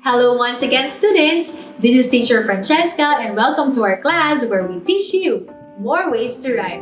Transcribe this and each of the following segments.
Hello once again, students! This is teacher Francesca and welcome to our class where we teach you more ways to write.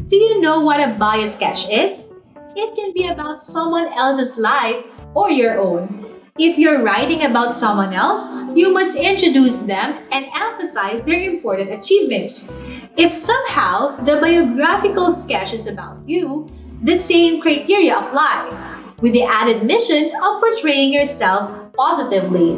Do you know what a biosketch is? It can be about someone else's life or your own. If you're writing about someone else, you must introduce them and emphasize their important achievements. If somehow the biographical sketch is about you, the same criteria apply, with the added mission of portraying yourself positively.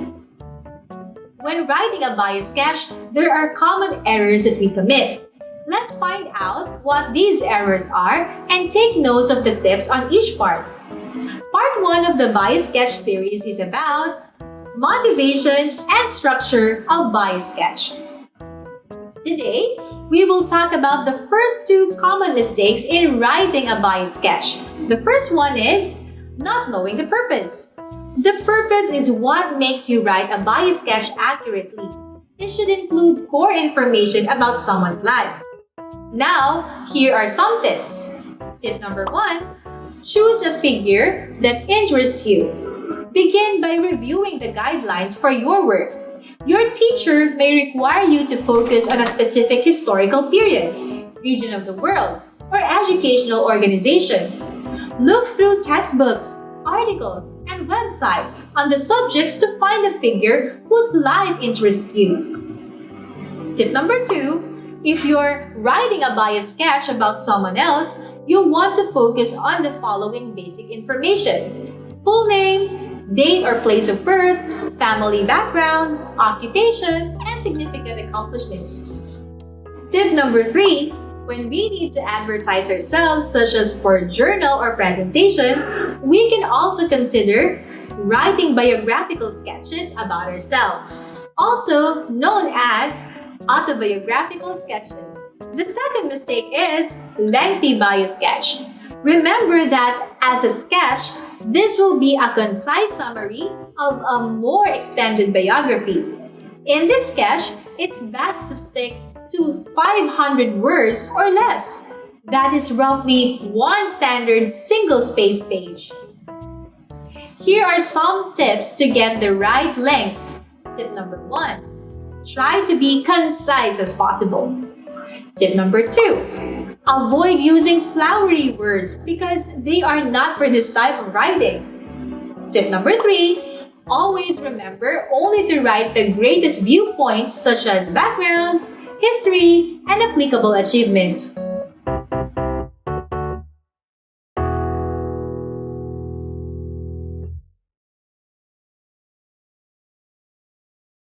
When writing a bio sketch, there are common errors that we commit. Let's find out what these errors are and take notes of the tips on each part. Part 1 of the bio sketch series is about motivation and structure of bio sketch. Today, we will talk about the first 2 common mistakes in writing a bio sketch. The first one is not knowing the purpose. The purpose is what makes you write a bio sketch accurately. It should include core information about someone's life. Now, here are some tips. Tip number 1, choose a figure that interests you. Begin by reviewing the guidelines for your work. Your teacher may require you to focus on a specific historical period, region of the world, or educational organization. Look through textbooks, articles, and websites on the subjects to find a figure whose life interests you. Tip number 2, if you're writing a bio sketch about someone else, you'll want to focus on the following basic information: full name, date or place of birth, family background, occupation, and significant accomplishments. Tip number 3, when we need to advertise ourselves, such as for journal or presentation, we can also consider writing biographical sketches about ourselves, also known as autobiographical sketches. The second mistake is lengthy bio sketch. Remember that as a sketch, this will be a concise summary of a more extended biography. In this sketch, it's best to stick to 500 words or less. That is roughly one standard single-spaced page. Here are some tips to get the right length. Tip number 1, try to be concise as possible. Tip number 2, avoid using flowery words because they are not for this type of writing. Tip number 3, always remember only to write the greatest viewpoints such as background, history, and applicable achievements.